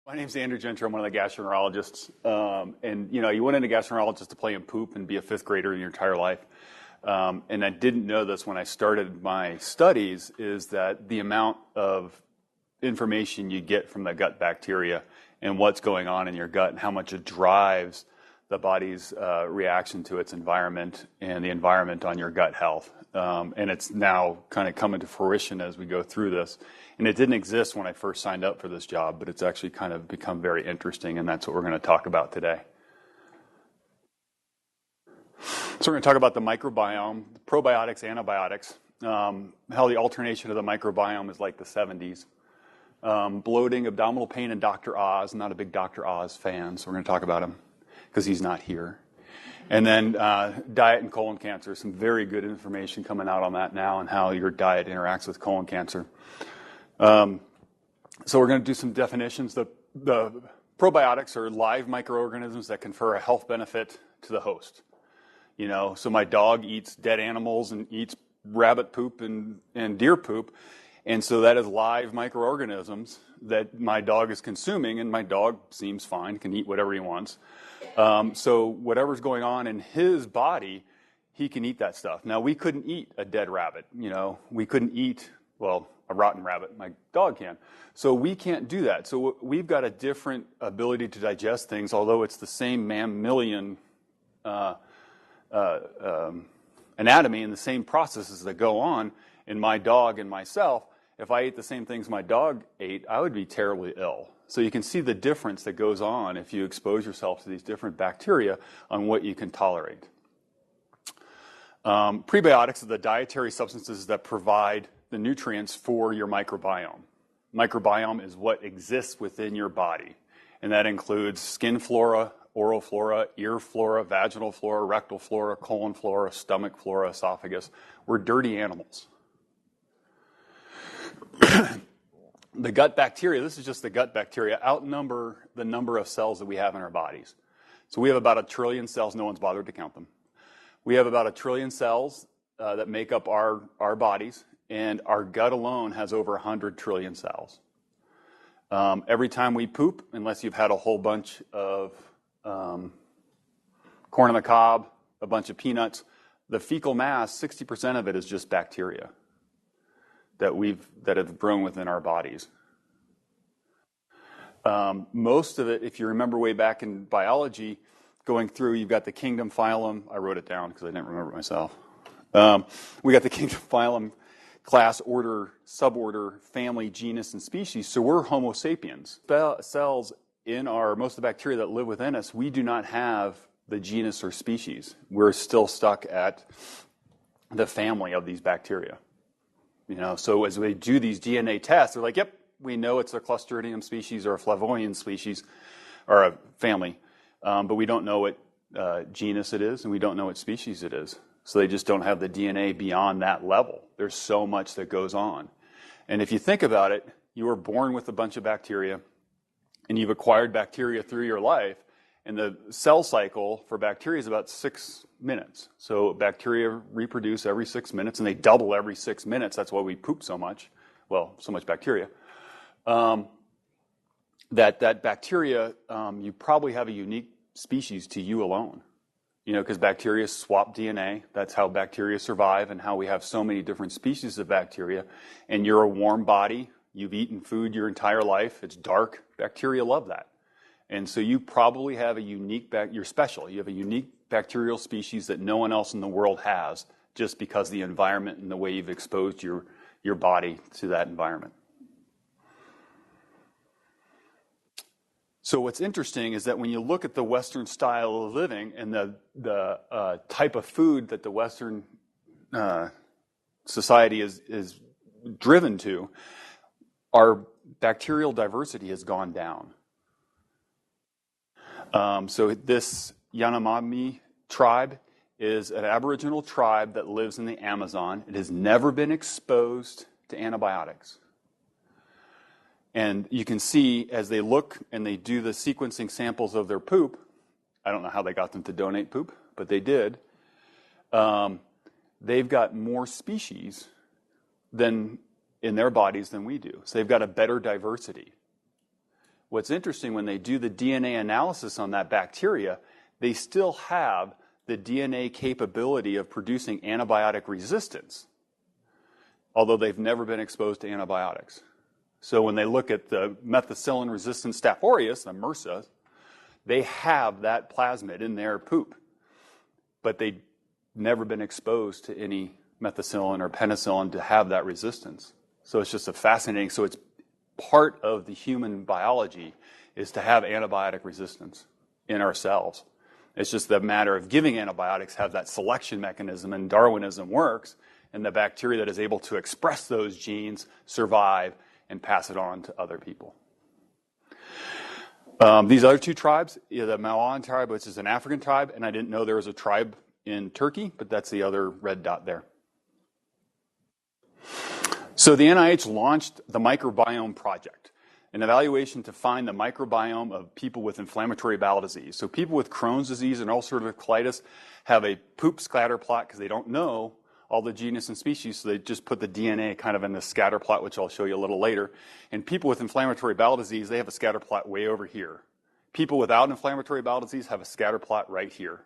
My name's Andrew Gentry. I'm one of the gastroenterologists. You went into gastroenterologist to play in poop and be a fifth grader in your entire life. And I didn't know this when I started my studies, is that the amount of information you get from the gut bacteria and what's going on in your gut and how much it drives the body's reaction to its environment and the environment on your gut health. And it's now kind of coming to fruition as we go through this. And it didn't exist when I first signed up for this job, but it's actually kind of become very interesting, and that's what we're going to talk about today. So we're going to talk about the microbiome, probiotics, antibiotics, how the alternation of the microbiome is like the 70s. Bloating, abdominal pain, and Dr. Oz. I'm not a big Dr. Oz fan, so we're going to talk about him because he's not here. And then diet and colon cancer. Some very good information coming out on that now and how your diet interacts with colon cancer. So we're going to do some definitions. The probiotics are live microorganisms that confer a health benefit to the host. So my dog eats dead animals and eats rabbit poop and deer poop. And so that is live microorganisms that my dog is consuming, and my dog seems fine, can eat whatever he wants. So whatever's going on in his body, he can eat that stuff. Now, we couldn't eat a dead rabbit. We couldn't eat, a rotten rabbit. My dog can. So we can't do that. So we've got a different ability to digest things, although it's the same mammalian anatomy and the same processes that go on in my dog and myself. If I ate the same things my dog ate, I would be terribly ill. So you can see the difference that goes on if you expose yourself to these different bacteria on what you can tolerate. Prebiotics are the dietary substances that provide the nutrients for your microbiome. Microbiome is what exists within your body, and that includes skin flora, oral flora, ear flora, vaginal flora, rectal flora, colon flora, stomach flora, esophagus. We're dirty animals. The gut bacteria, this is just the gut bacteria, outnumber the number of cells that we have in our bodies. So we have about 1 trillion cells. No one's bothered to count them. We have about 1 trillion cells that make up our bodies, and our gut alone has over 100 trillion cells. Every time we poop, unless you've had a whole bunch of corn on the cob, a bunch of peanuts, the fecal mass, 60% of it is just bacteria that have grown within our bodies. Most of it, if you remember way back in biology, going through, you've got the kingdom, phylum. I wrote it down because I didn't remember it myself. We got the kingdom, phylum, class, order, suborder, family, genus, and species. So we're Homo sapiens. Cells in most of the bacteria that live within us, we do not have the genus or species. We're still stuck at the family of these bacteria. So as we do these DNA tests, they're like, yep, we know it's a Clostridium species or a Flavonian species or a family, but we don't know what genus it is, and we don't know what species it is. So they just don't have the DNA beyond that level. There's so much that goes on. And if you think about it, you were born with a bunch of bacteria, and you've acquired bacteria through your life, and the cell cycle for bacteria is about 6 minutes. So bacteria reproduce every 6 minutes, and they double every 6 minutes. That's why we poop so much. Well, so much bacteria. That bacteria, you probably have a unique species to you alone. Because bacteria swap DNA. That's how bacteria survive and how we have so many different species of bacteria. And you're a warm body. You've eaten food your entire life. It's dark. Bacteria love that. And so you probably have you're special. You have a unique bacterial species that no one else in the world has, just because the environment and the way you've exposed your body to that environment. So what's interesting is that when you look at the Western style of living and the type of food that the Western society is driven to, our bacterial diversity has gone down. So this Yanomami tribe is an Aboriginal tribe that lives in the Amazon. It has never been exposed to antibiotics. And you can see as they look and they do the sequencing samples of their poop, I don't know how they got them to donate poop, but they did. They've got more species in their bodies than we do. So they've got a better diversity. what's interesting, when they do the DNA analysis on that bacteria, they still have the DNA capability of producing antibiotic resistance, although they've never been exposed to antibiotics. So when they look at the methicillin-resistant Staph aureus, the MRSA, they have that plasmid in their poop, but they've never been exposed to any methicillin or penicillin to have that resistance. So it's just a fascinating, so it's part of the human biology is to have antibiotic resistance in our cells. It's just the matter of giving antibiotics have that selection mechanism, and Darwinism works, and the bacteria that is able to express those genes survive and pass it on to other people. These other two tribes, the Malawan tribe, which is an African tribe, and I didn't know there was a tribe in Turkey, but that's the other red dot there. So the NIH launched the Microbiome Project, an evaluation to find the microbiome of people with inflammatory bowel disease. So people with Crohn's disease and ulcerative colitis have a poop scatter plot because they don't know all the genus and species, so they just put the DNA kind of in the scatter plot, which I'll show you a little later. And people with inflammatory bowel disease, they have a scatter plot way over here. People without inflammatory bowel disease have a scatter plot right here.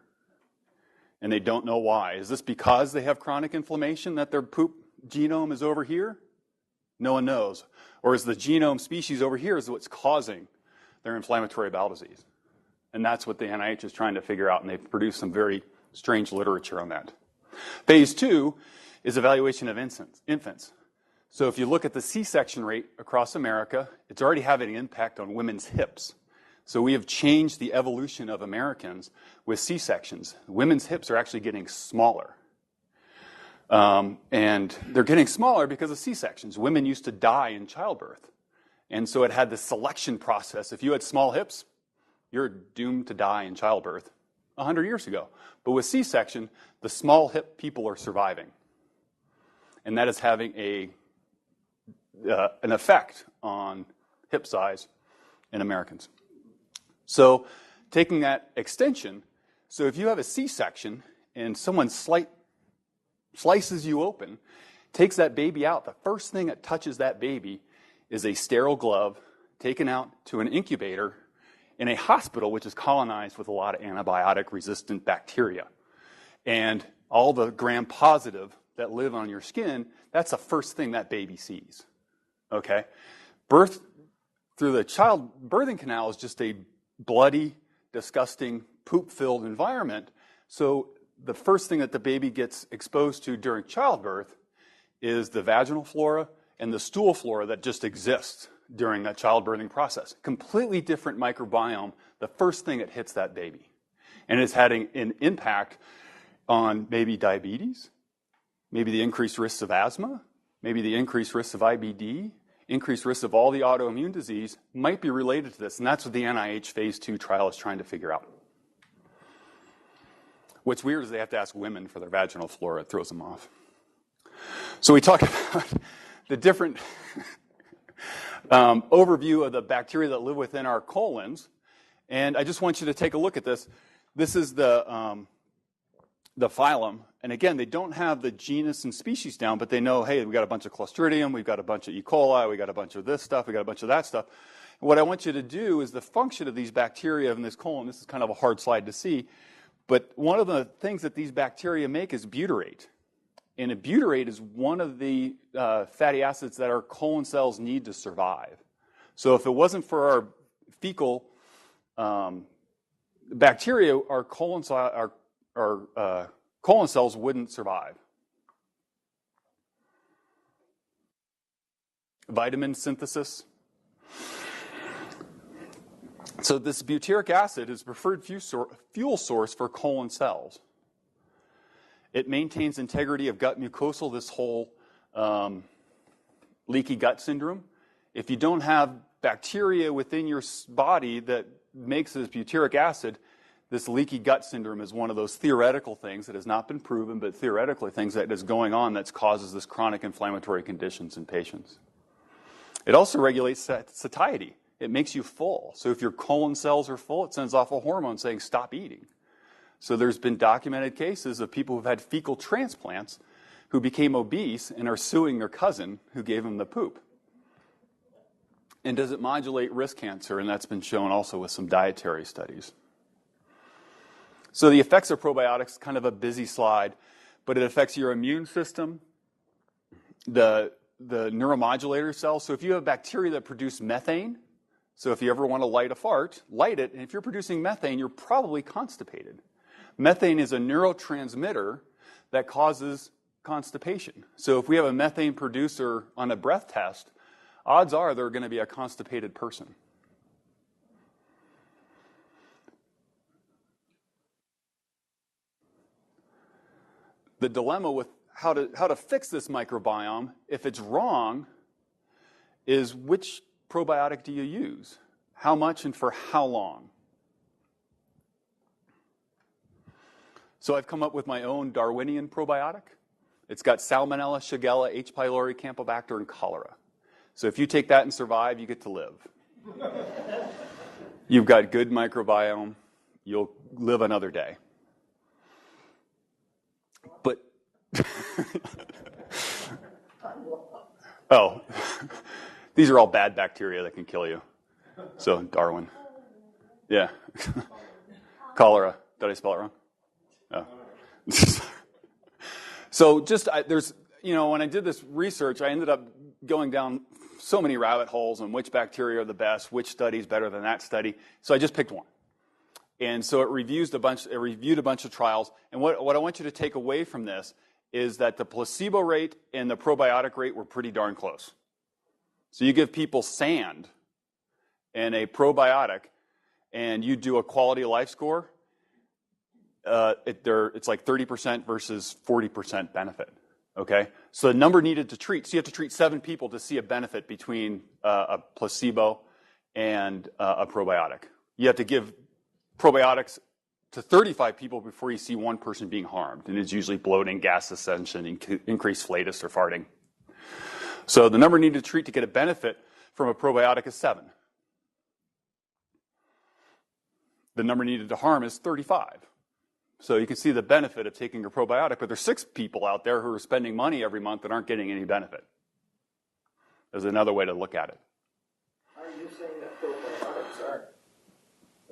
And they don't know why. Is this because they have chronic inflammation that their poop genome is over here? No one knows. Or is the genome species over here is what's causing their inflammatory bowel disease? And that's what the NIH is trying to figure out, and they've produced some very strange literature on that. Phase 2 is evaluation of infants. So if you look at the C-section rate across America, it's already having an impact on women's hips. So we have changed the evolution of Americans with C-sections. Women's hips are actually getting smaller. And they're getting smaller because of C-sections. Women used to die in childbirth. And so it had the selection process. If you had small hips, you're doomed to die in childbirth 100 years ago. But with C-section, the small hip people are surviving. And that is having an effect on hip size in Americans. So taking that extension, so if you have a C-section and someone slices you open, takes that baby out, the first thing that touches that baby is a sterile glove taken out to an incubator in a hospital which is colonized with a lot of antibiotic-resistant bacteria. And all the gram-positive that live on your skin, that's the first thing that baby sees. Okay? Birth through the child birthing canal is just a bloody, disgusting, poop-filled environment. So the first thing that the baby gets exposed to during childbirth is the vaginal flora and the stool flora that just exists during that childbirthing process. Completely different microbiome, the first thing that hits that baby. And it's having an impact on maybe diabetes, maybe the increased risks of asthma, maybe the increased risks of IBD, increased risks of all the autoimmune disease might be related to this. And that's what the NIH phase 2 trial is trying to figure out. What's weird is they have to ask women for their vaginal flora. It throws them off. So we talked about the different overview of the bacteria that live within our colons. And I just want you to take a look at this. This is the phylum. And again, they don't have the genus and species down, but they know, hey, we've got a bunch of Clostridium, we've got a bunch of E. coli, we've got a bunch of this stuff, we've got a bunch of that stuff. And what I want you to do is the function of these bacteria in this colon. This is kind of a hard slide to see. But one of the things that these bacteria make is butyrate. And a butyrate is one of the fatty acids that our colon cells need to survive. So if it wasn't for our fecal bacteria, our colon cells wouldn't survive. Vitamin synthesis. So this butyric acid is a preferred fuel source for colon cells. It maintains integrity of gut mucosal, this whole leaky gut syndrome. If you don't have bacteria within your body that makes this butyric acid, this leaky gut syndrome is one of those theoretical things that has not been proven, but theoretically things that is going on that causes this chronic inflammatory conditions in patients. It also regulates satiety. It makes you full. So if your colon cells are full, it sends off a hormone saying stop eating. So there's been documented cases of people who've had fecal transplants who became obese and are suing their cousin who gave them the poop. And does it modulate risk cancer? And that's been shown also with some dietary studies. So the effects of probiotics, kind of a busy slide, but it affects your immune system, the neuromodulator cells. So if you have bacteria that produce methane, so if you ever want to light a fart, light it, and if you're producing methane, you're probably constipated. Methane is a neurotransmitter that causes constipation. So if we have a methane producer on a breath test, odds are they're going to be a constipated person. The dilemma with how to fix this microbiome, if it's wrong, is which probiotic do you use? How much and for how long? So I've come up with my own Darwinian probiotic. It's got Salmonella, Shigella, H. pylori, Campylobacter, and cholera. So if you take that and survive, you get to live. You've got good microbiome. You'll live another day. But, oh, these are all bad bacteria that can kill you. So Darwin. Yeah. Cholera. Did I spell it wrong? Oh. So just, there's, when I did this research, I ended up going down so many rabbit holes on which bacteria are the best, which study is better than that study. So I just picked one. And so it reviewed a bunch of trials. And what I want you to take away from this is that the placebo rate and the probiotic rate were pretty darn close. So you give people sand and a probiotic, and you do a quality of life score, it's like 30% versus 40% benefit. Okay? So the number needed to treat, so you have to treat 7 people to see a benefit between a placebo and a probiotic. You have to give probiotics to 35 people before you see one person being harmed, and it's usually bloating, gas ascension, increased flatus, or farting. So the number needed to treat to get a benefit from a probiotic is 7. The number needed to harm is 35. So you can see the benefit of taking a probiotic, but there's 6 people out there who are spending money every month that aren't getting any benefit. There's another way to look at it. Are you saying that probiotics aren't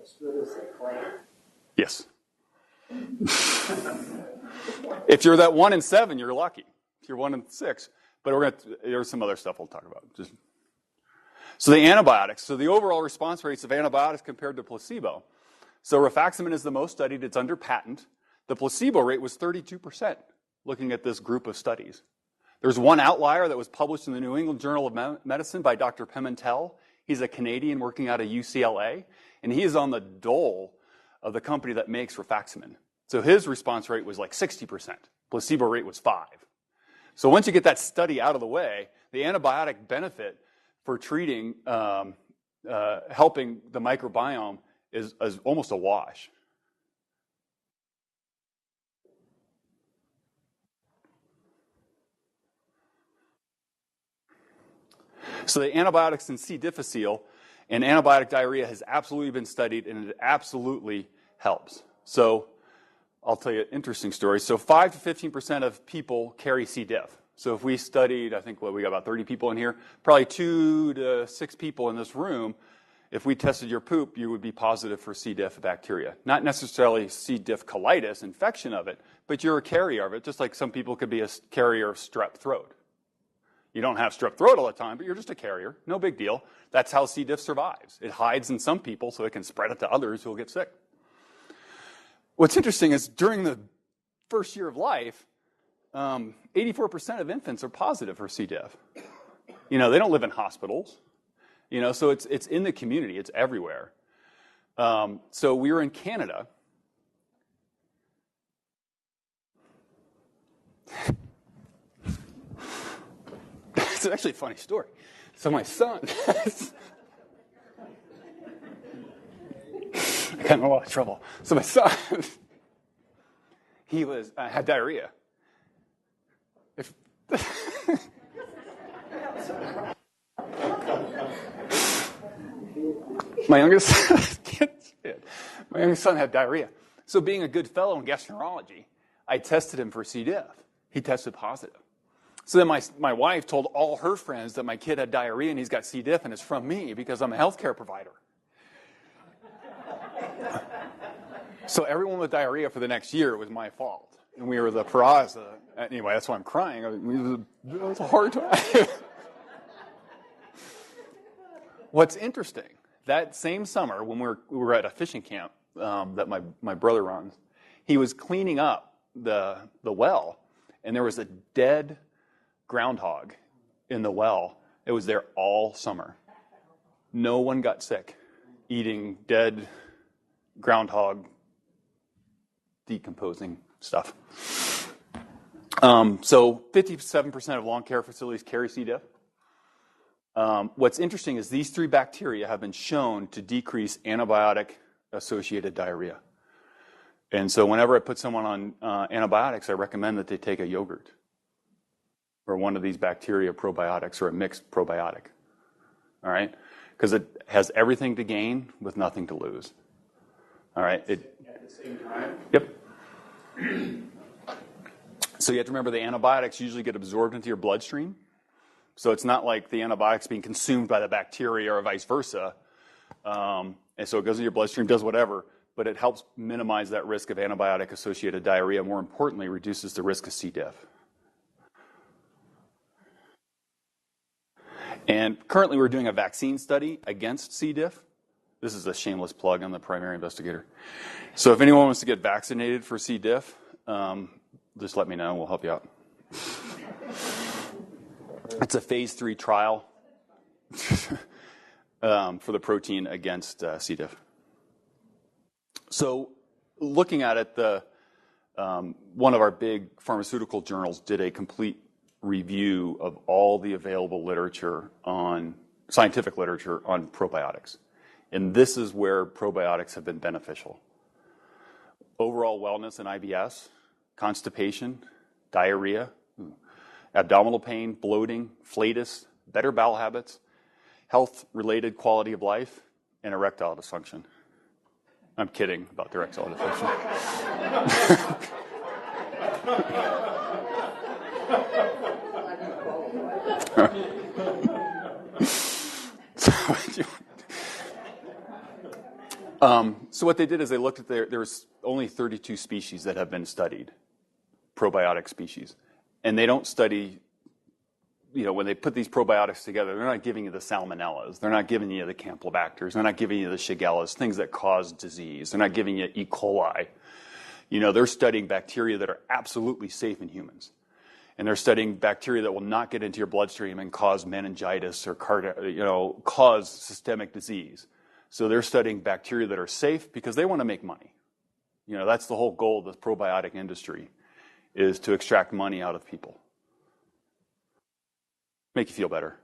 as good as they claim? Yes. If you're that 1 in 7, you're lucky. If you're 1 in 6, but there's some other stuff we'll talk about. So the antibiotics. So the overall response rates of antibiotics compared to placebo. So rifaximin is the most studied. It's under patent. The placebo rate was 32%, looking at this group of studies. There's one outlier that was published in the New England Journal of Medicine by Dr. Pimentel. He's a Canadian working out of UCLA, and he is on the dole of the company that makes rifaximin. So his response rate was like 60%. Placebo rate was 5%. So once you get that study out of the way, the antibiotic benefit for treating, helping the microbiome is almost a wash. So the antibiotics in C. difficile and antibiotic diarrhea has absolutely been studied, and it absolutely helps. So I'll tell you an interesting story. So 5 to 15% of people carry C. diff. So if we studied, I think, we got about 30 people in here, probably 2 to 6 people in this room, if we tested your poop, you would be positive for C. diff bacteria. Not necessarily C. diff colitis, infection of it, but you're a carrier of it, just like some people could be a carrier of strep throat. You don't have strep throat all the time, but you're just a carrier. No big deal. That's how C. diff survives. It hides in some people so it can spread it to others who will get sick. What's interesting is during the first year of life, 84% of infants are positive for C. diff. They don't live in hospitals. So it's in the community. It's everywhere. So we were in Canada. It's actually a funny story. So my son, I got in a lot of trouble. So my son, he had diarrhea. My youngest son had diarrhea. So being a good fellow in gastroenterology, I tested him for C. diff. He tested positive. So then my wife told all her friends that my kid had diarrhea and he's got C. diff and it's from me because I'm a healthcare provider. So everyone with diarrhea for the next year, it was my fault. And we were the pariahs. Anyway, that's why I'm crying. It was a hard time. What's interesting, that same summer when we were at a fishing camp that my brother runs, he was cleaning up the well, and there was a dead groundhog in the well. It was there all summer. No one got sick eating dead groundhog decomposing stuff. So 57% of lawn care facilities carry C. diff. What's interesting is these 3 bacteria have been shown to decrease antibiotic-associated diarrhea. And so whenever I put someone on antibiotics, I recommend that they take a yogurt or one of these bacteria probiotics or a mixed probiotic. All right? Because it has everything to gain with nothing to lose. All right? At the same time? Yep. So you have to remember the antibiotics usually get absorbed into your bloodstream. So it's not like the antibiotics being consumed by the bacteria or vice versa. And so it goes into your bloodstream, does whatever, but it helps minimize that risk of antibiotic-associated diarrhea. More importantly, reduces the risk of C. diff. And currently we're doing a vaccine study against C. diff. This is a shameless plug. I'm the primary investigator. So if anyone wants to get vaccinated for C. diff, just let me know. We'll help you out. It's a phase 3 trial for the protein against C. diff. So looking at it, one of our big pharmaceutical journals did a complete review of all the available literature scientific literature on probiotics. And this is where probiotics have been beneficial. Overall wellness in IBS, constipation, diarrhea, abdominal pain, bloating, flatus, better bowel habits, health-related quality of life, and erectile dysfunction. I'm kidding about the erectile dysfunction. So what they did is they looked at there was only 32 species that have been studied, probiotic species. And they don't study, when they put these probiotics together, they're not giving you the salmonellas. They're not giving you the campylobacters. They're not giving you the shigellas, things that cause disease. They're not giving you E. coli. They're studying bacteria that are absolutely safe in humans. And they're studying bacteria that will not get into your bloodstream and cause meningitis or cause systemic disease. So they're studying bacteria that are safe because they want to make money. That's the whole goal of the probiotic industry, is to extract money out of people. Make you feel better.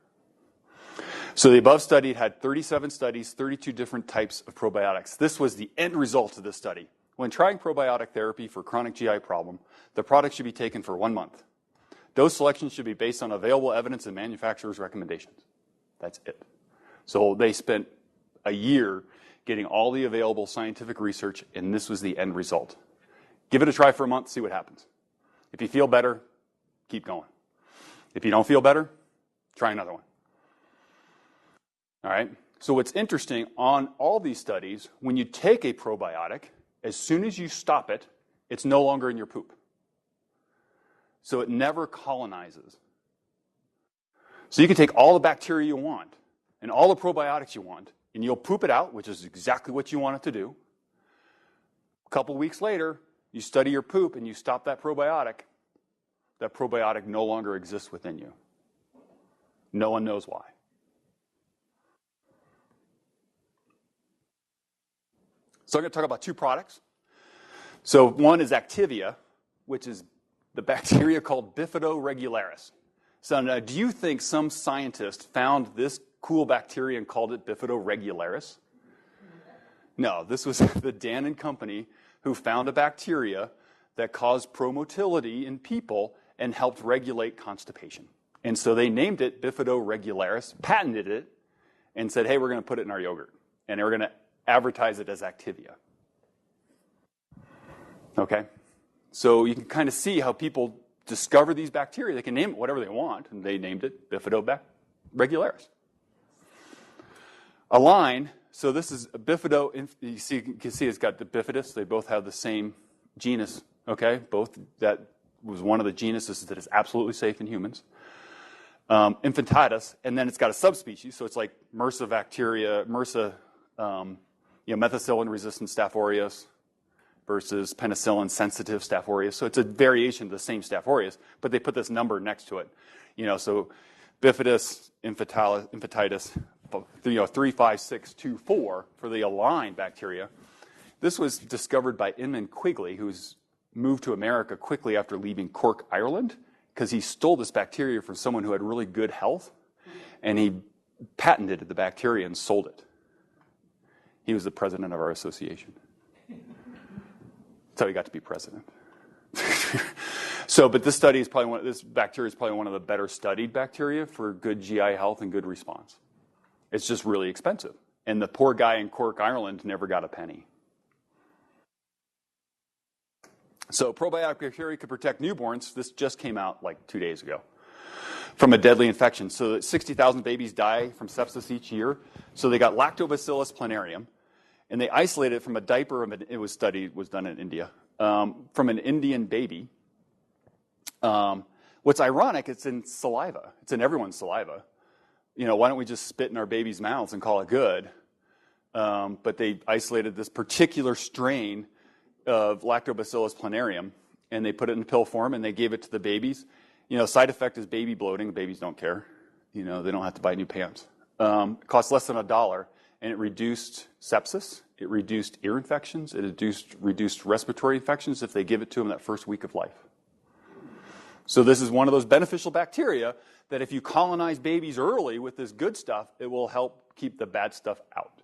So the above study had 37 studies, 32 different types of probiotics. This was the end result of this study. When trying probiotic therapy for chronic GI problem, the product should be taken for 1 month. Dose selection should be based on available evidence and manufacturer's recommendations. That's it. So they spent a year getting all the available scientific research, and this was the end result. Give it a try for a month, see what happens. If you feel better, keep going. If you don't feel better, try another one. All right? So what's interesting, on all these studies, when you take a probiotic, as soon as you stop it, it's no longer in your poop. So it never colonizes. So you can take all the bacteria you want and all the probiotics you want, and you'll poop it out, which is exactly what you want it to do. A couple weeks later, you study your poop and you stop that probiotic no longer exists within you. No one knows why. So I'm going to talk about 2 products. So one is Activia, which is the bacteria called Bifidobacterium. So now, do you think some scientist found this cool bacteria and called it Bifidobacterium? No, this was the Dannon Company who found a bacteria that caused promotility in people and helped regulate constipation. And so they named it Bifidobacterium, patented it, and said, hey, we're going to put it in our yogurt. And they were going to advertise it as Activia. Okay? So you can kind of see how people discovered these bacteria. They can name it whatever they want, and they named it Bifidobacterium regularis. A line, so this is a bifido, you can see it's got the bifidus. They both have the same genus, okay? Both, that was one of the genuses that is absolutely safe in humans. Infantitis, and then it's got a subspecies, so it's like MRSA bacteria, methicillin-resistant Staph aureus versus penicillin-sensitive Staph aureus. So it's a variation of the same Staph aureus, but they put this number next to it. So bifidus, infantitis, 35624 for the align bacteria. This was discovered by Inman Quigley, who's moved to America quickly after leaving Cork, Ireland, because he stole this bacteria from someone who had really good health, and he patented the bacteria and sold it. He was the president of our association. That's how he got to be president. But this study is probably this bacteria is probably one of the better studied bacteria for good GI health and good response. It's just really expensive, and the poor guy in Cork, Ireland, never got a penny. So probiotic bacteria could protect newborns. This just came out like 2 days ago from a deadly infection. So 60,000 babies die from sepsis each year. So they got Lactobacillus planarium, and they isolated it from a diaper. It was done in India, from an Indian baby. What's ironic, it's in saliva. It's in everyone's saliva. Why don't we just spit in our babies' mouths and call it good? But they isolated this particular strain of Lactobacillus planarium, and they put it in pill form, and they gave it to the babies. Side effect is baby bloating. Babies don't care. They don't have to buy new pants. It costs less than $1, and it reduced sepsis. It reduced ear infections. It reduced respiratory infections if they give it to them that first week of life. So this is one of those beneficial bacteria that if you colonize babies early with this good stuff, it will help keep the bad stuff out.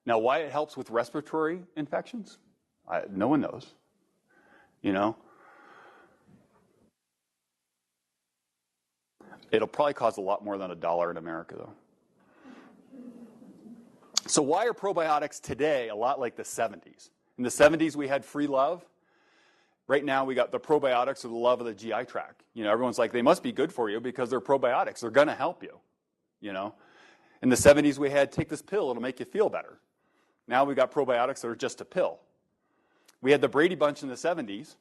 Now, why it helps with respiratory infections, no one knows. It'll probably cost a lot more than $1 in America, though. So why are probiotics today a lot like the 70s? In the 70s, we had free love. Right now, we got the probiotics are the love of the GI tract. Everyone's like, they must be good for you because they're probiotics. They're going to help you. In the 70s, we had take this pill. It'll make you feel better. Now we got probiotics that are just a pill. We had the Brady Bunch in the 70s,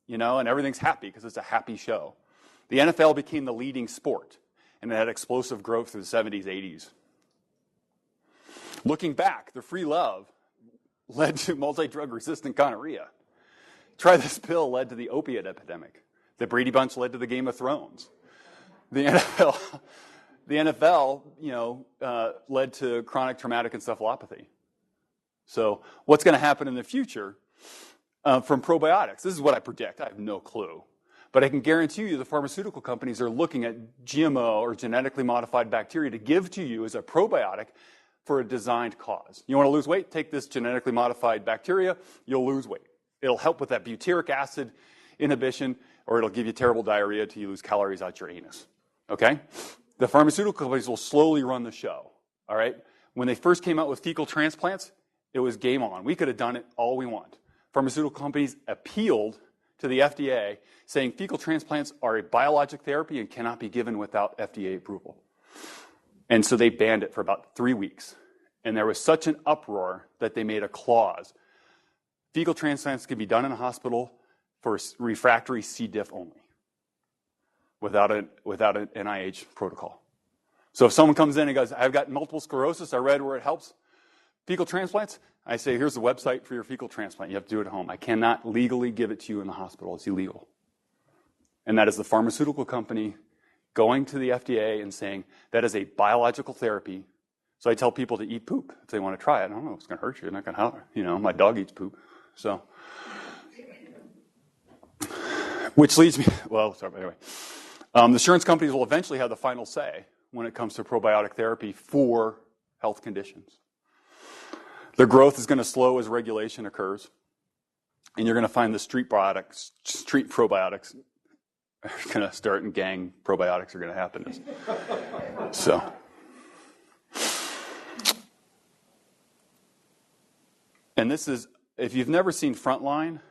and everything's happy because it's a happy show. The NFL became the leading sport, and it had explosive growth through the 70s, 80s. Looking back, the free love led to multi-drug resistant gonorrhea. Try this pill led to the opiate epidemic. The Brady Bunch led to the Game of Thrones. The NFL, led to chronic traumatic encephalopathy. So what's going to happen in the future from probiotics? This is what I predict. I have no clue. But I can guarantee you the pharmaceutical companies are looking at GMO or genetically modified bacteria to give to you as a probiotic for a designed cause. You want to lose weight? Take this genetically modified bacteria. You'll lose weight. It'll help with that butyric acid inhibition, or it'll give you terrible diarrhea till you lose calories out your anus. Okay? The pharmaceutical companies will slowly run the show. All right? When they first came out with fecal transplants, it was game on. We could have done it all we want. Pharmaceutical companies appealed to the FDA saying fecal transplants are a biologic therapy and cannot be given without FDA approval. And so they banned it for about 3 weeks. And there was such an uproar that they made a clause. Fecal transplants can be done in a hospital for refractory C-Diff only, without an NIH protocol. So if someone comes in and goes, I've got multiple sclerosis, I read where it helps fecal transplants, I say, here's the website for your fecal transplant. You have to do it at home. I cannot legally give it to you in the hospital. It's illegal. And that is the pharmaceutical company going to the FDA and saying that is a biological therapy. So I tell people to eat poop if they want to try it. I don't know if it's going to hurt you. It's not going to help. My dog eats poop. So, which leads me, anyway. The insurance companies will eventually have the final say when it comes to probiotic therapy for health conditions. The growth is going to slow as regulation occurs, and you're going to find the street probiotics are going to start, and gang probiotics are going to happen. So, and this is, if you've never seen Frontline,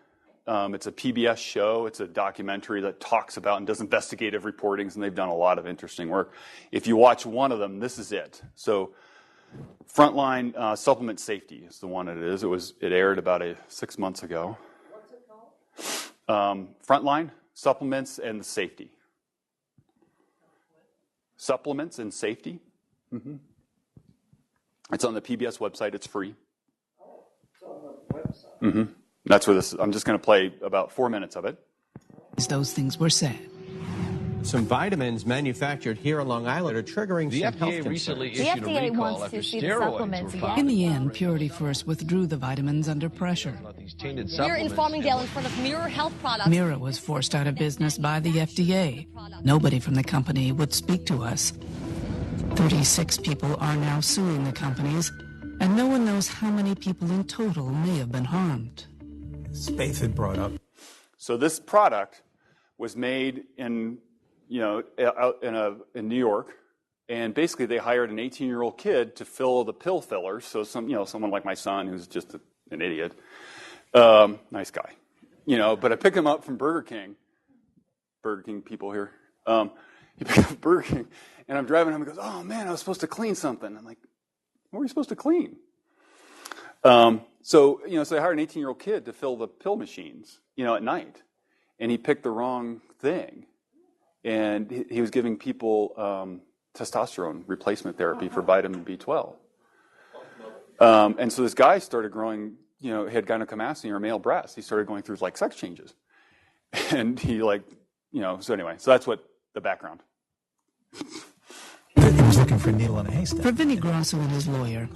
It's a PBS show. It's a documentary that talks about and does investigative reportings, and they've done a lot of interesting work. If you watch one of them, this is it. So Frontline Supplement Safety is the one it is. It aired about 6 months ago. What's it called? Frontline Supplements and Safety. Supplements and Safety. Mm-hmm. It's on the PBS website. It's free. Oh, it's on the website. Mm-hmm. That's where this. I'm just going to play about 4 minutes of it. Those things were said. Some vitamins manufactured here on Long Island are triggering the some FDA health recently concerns. issued a recall wants after to see the steroids supplements were again. found. In the end, Purity First withdrew the vitamins under pressure. These tainted We're in supplements Farmingdale in front of Mirror Health Products. Mira was forced out of business by the FDA. Nobody from the company would speak to us. 36 people are now suing the companies, and no one knows how many people in total may have been harmed. Space had brought up. So this product was made in New York, and basically they hired an 18-year-old kid to fill the pill fillers. So someone like my son who's just an idiot, nice guy, But I picked him up from Burger King people here. He picked up Burger King, and I'm driving home. He goes, "Oh man, I was supposed to clean something." I'm like, "What were you supposed to clean?" So they hired an 18-year-old kid to fill the pill machines, at night, and he picked the wrong thing, and he was giving people testosterone replacement therapy for vitamin B12. And so this guy started growing, had gynecomastia or male breasts. He started going through sex changes, and he so anyway, so that's what the background. He was looking for a needle in a haystack. For Vinny Grosso and his lawyer,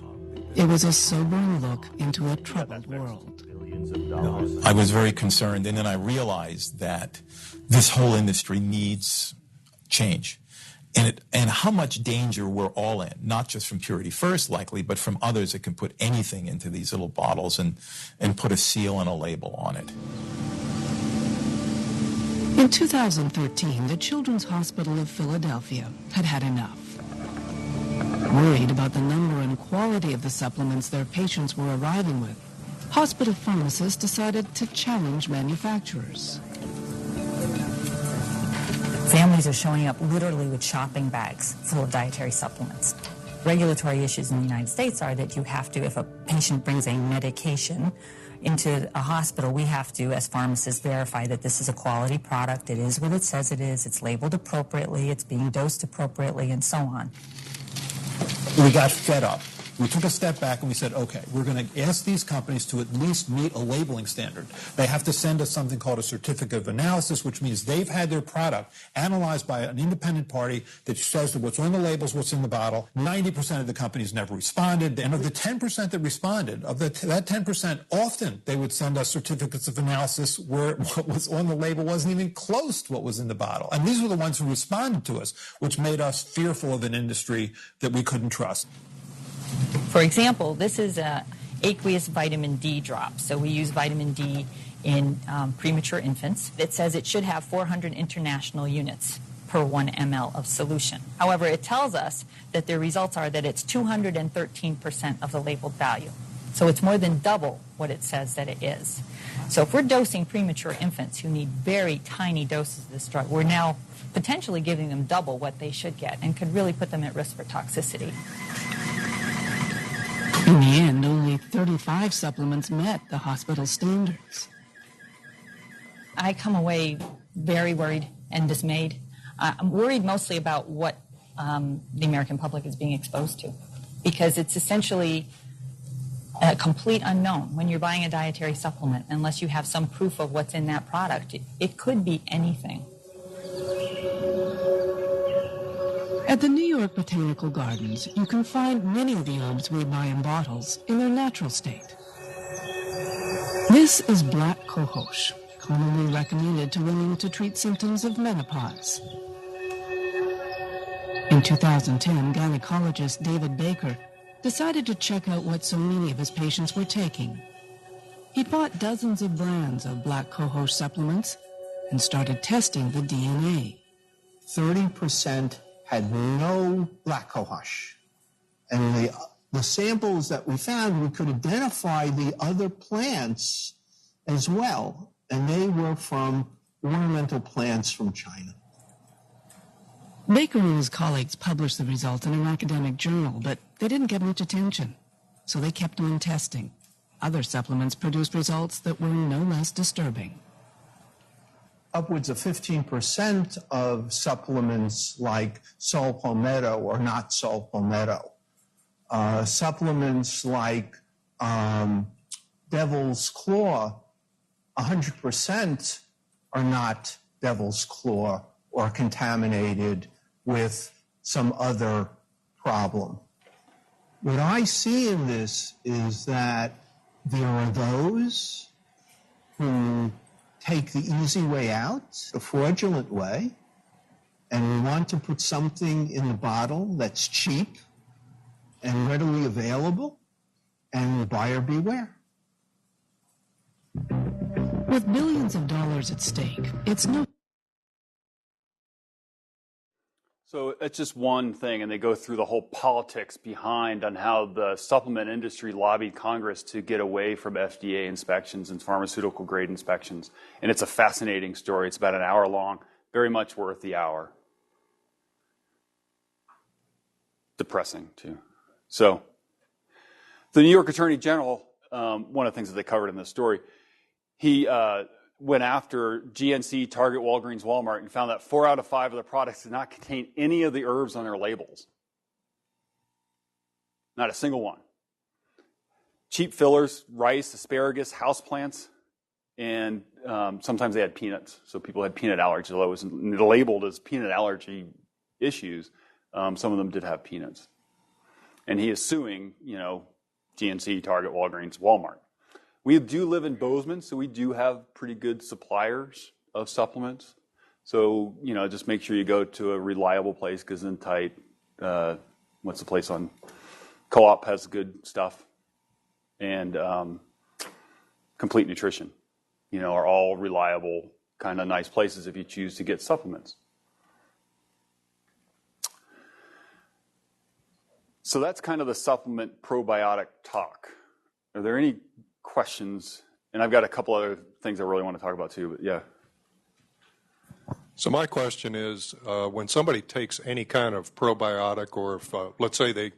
it was a sobering look into a troubled world. I was very concerned, and then I realized that this whole industry needs change. And how much danger we're all in, not just from Purity First likely, but from others that can put anything into these little bottles and put a seal and a label on it. In 2013, the Children's Hospital of Philadelphia had had enough. Worried about the number and quality of the supplements their patients were arriving with, hospital pharmacists decided to challenge manufacturers. Families are showing up literally with shopping bags full of dietary supplements. Regulatory issues in the United States are that you have to, if a patient brings a medication into a hospital, we have to, as pharmacists, verify that this is a quality product, it is what it says it is, it's labeled appropriately, it's being dosed appropriately, and so on. We got fed up. We took a step back and we said, okay, we're going to ask these companies to at least meet a labeling standard. They have to send us something called a certificate of analysis, which means they've had their product analyzed by an independent party that says that what's on the labels, what's in the bottle. 90% of the companies never responded. And of the 10% that responded, that 10%, often they would send us certificates of analysis where what was on the label wasn't even close to what was in the bottle. And these were the ones who responded to us, which made us fearful of an industry that we couldn't trust. For example, this is a aqueous vitamin D drop. So we use vitamin D in premature infants. It says it should have 400 international units per 1 ml of solution. However, it tells us that the results are that it's 213% of the labeled value. So it's more than double what it says that it is. So if we're dosing premature infants who need very tiny doses of this drug, we're now potentially giving them double what they should get and could really put them at risk for toxicity. In the end, only 35 supplements met the hospital standards. I come away very worried and dismayed. I'm worried mostly about what the American public is being exposed to, because it's essentially a complete unknown. When you're buying a dietary supplement, unless you have some proof of what's in that product, it could be anything. At the New York Botanical Gardens, you can find many of the herbs we buy in bottles in their natural state. This is black cohosh, commonly recommended to women to treat symptoms of menopause. In 2010, gynecologist David Baker decided to check out what so many of his patients were taking. He bought dozens of brands of black cohosh supplements and started testing the DNA. 30% had no black cohosh. And the samples that we found, we could identify the other plants as well. and they were from ornamental plants from China. Baker and his colleagues published the results in an academic journal, but they didn't get much attention, so they kept on testing. Other supplements produced results that were no less disturbing. Upwards of 15% of supplements like sol palmetto or not sol palmetto. Supplements like devil's claw, 100% are not devil's claw or contaminated with some other problem. What I see in this is that there are those who take the easy way out, the fraudulent way, and we want to put something in the bottle that's cheap and readily available, and buyer beware. With billions of dollars at stake, it's no... So it's just one thing, and they go through the whole politics behind on how the supplement industry lobbied Congress to get away from FDA inspections and pharmaceutical grade inspections. And it's a fascinating story. It's about an hour long, very much worth the hour. Depressing, too. So the New York Attorney General, one of the things that they covered in this story, he went after GNC, Target, Walgreens, Walmart, and found that 4 out of 5 of the products did not contain any of the herbs on their labels. Not a single one. Cheap fillers, rice, asparagus, houseplants, and sometimes they had peanuts. So people had peanut allergies, although it was labeled as peanut allergy issues. Some of them did have peanuts. And he is suing, GNC, Target, Walgreens, Walmart. We do live in Bozeman, so we do have pretty good suppliers of supplements. So, just make sure you go to a reliable place, because what's the place on Co-op has good stuff, and Complete Nutrition, are all reliable, kind of nice places if you choose to get supplements. So that's kind of the supplement probiotic talk. Are there any questions? And I've got a couple other things I really want to talk about too, but yeah. So my question is, when somebody takes any kind of probiotic, or if, let's say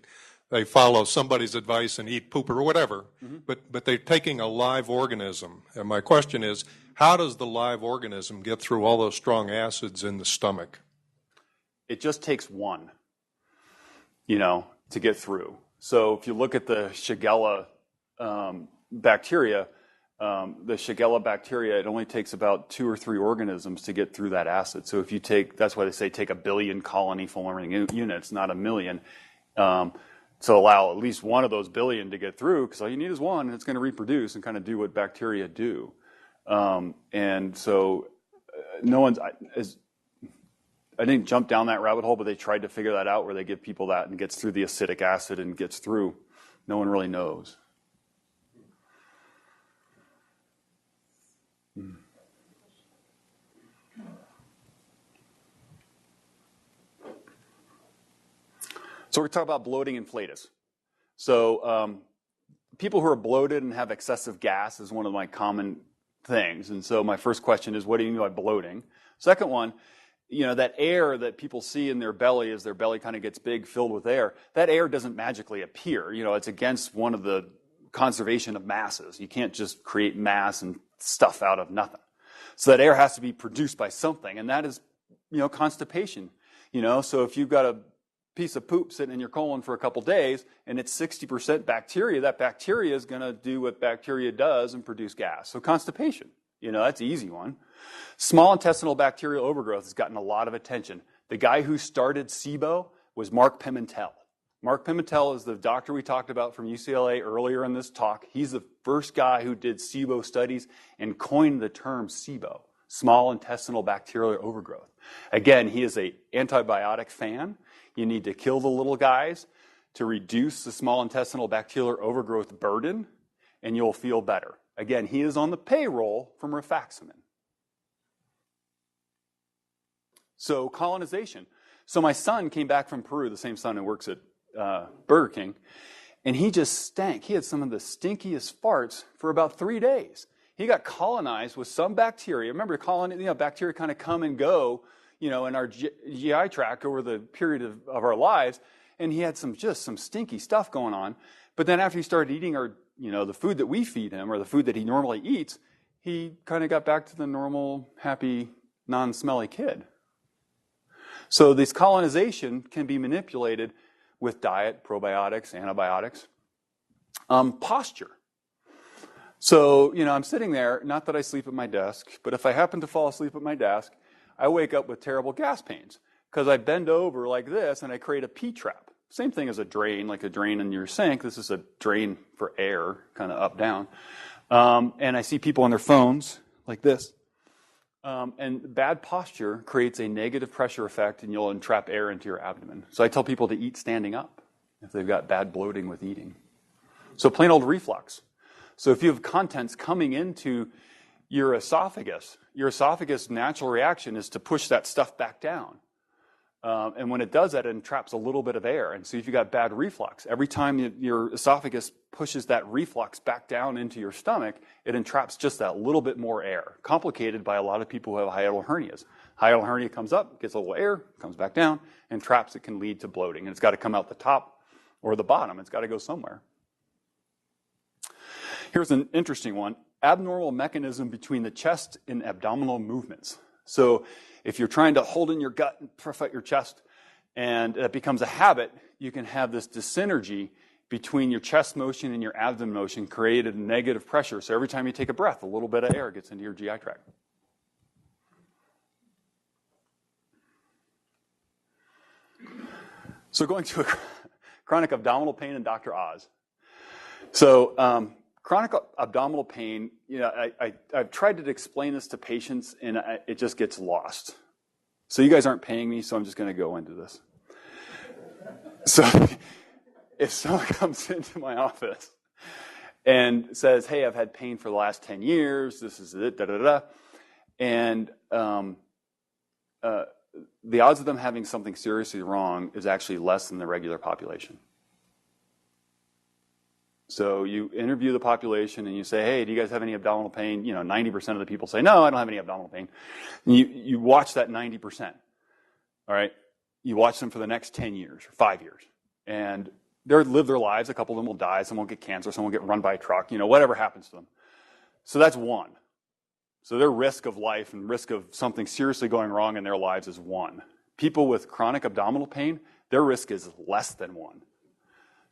they follow somebody's advice and eat poop or whatever, but they're taking a live organism. And my question is, how does the live organism get through all those strong acids in the stomach? It just takes one, to get through. So if you look at the Shigella bacteria, it only takes about 2 or 3 organisms to get through that acid. So if you that's why they say take a billion colony forming units, not a million, to allow at least one of those billion to get through, because all you need is one, and it's going to reproduce and kind of do what bacteria do. And so I didn't jump down that rabbit hole, but they tried to figure that out, where they give people that and gets through the acetic acid and gets through. No one really knows. So we're going to talk about bloating inflatus. So people who are bloated and have excessive gas is one of my common things. And so my first question is, what do you mean by bloating? Second one, that air that people see in their belly as their belly kind of gets big, filled with air, that air doesn't magically appear. It's against one of the conservation of masses. You can't just create mass and stuff out of nothing. So that air has to be produced by something, and that is, constipation. So if you've got a piece of poop sitting in your colon for a couple days and it's 60% bacteria, that bacteria is going to do what bacteria does and produce gas. So constipation, that's an easy one. Small intestinal bacterial overgrowth has gotten a lot of attention. The guy who started SIBO was Mark Pimentel. Mark Pimentel is the doctor we talked about from UCLA earlier in this talk. He's the first guy who did SIBO studies and coined the term SIBO, small intestinal bacterial overgrowth. Again, he is an antibiotic fan. You need to kill the little guys to reduce the small intestinal bacterial overgrowth burden, and you'll feel better. Again, he is on the payroll from rifaximin. So colonization. So my son came back from Peru, the same son who works at Burger King, and he just stank. He had some of the stinkiest farts for about 3 days. he got colonized with some bacteria. Remember, bacteria kind of come and go, in our GI tract over the period of our lives, and he had some stinky stuff going on. But then after he started eating the food that we feed him, or the food that he normally eats, he kind of got back to the normal, happy, non-smelly kid. So this colonization can be manipulated with diet, probiotics, antibiotics. Posture. So, I'm sitting there, not that I sleep at my desk, but if I happen to fall asleep at my desk, I wake up with terrible gas pains because I bend over like this and I create a P-trap. Same thing as a drain, like a drain in your sink. This is a drain for air, kind of up, down. And I see people on their phones like this. And bad posture creates a negative pressure effect, and you'll entrap air into your abdomen. So I tell people to eat standing up if they've got bad bloating with eating. So plain old reflux. So if you have contents coming into your esophagus natural reaction is to push that stuff back down. And when it does that, it entraps a little bit of air. And so if you've got bad reflux, every time your esophagus pushes that reflux back down into your stomach, it entraps just that little bit more air, complicated by a lot of people who have hiatal hernias. Hiatal hernia comes up, gets a little air, comes back down, and traps. It can lead to bloating. And it's got to come out the top or the bottom. It's got to go somewhere. Here's an interesting one. Abnormal mechanism between the chest and abdominal movements. So if you're trying to hold in your gut and puff out your chest, and it becomes a habit, you can have this dyssynergy between your chest motion and your abdomen motion, created negative pressure. So every time you take a breath, a little bit of air gets into your GI tract. So going to chronic abdominal pain and Dr. Oz. So chronic abdominal pain, I've tried to explain this to patients, and it just gets lost. So you guys aren't paying me, so I'm just going to go into this. So if someone comes into my office and says, hey, I've had pain for the last 10 years, this is it, da-da-da, and the odds of them having something seriously wrong is actually less than the regular population. So you interview the population and you say, hey, do you guys have any abdominal pain? 90% of the people say, no, I don't have any abdominal pain. And you watch that 90%, all right? You watch them for the next 10 years or 5 years. And they'll live their lives. A couple of them will die. Some will get cancer. Some will get run by a truck, whatever happens to them. So that's one. So their risk of life and risk of something seriously going wrong in their lives is one. People with chronic abdominal pain, their risk is less than one.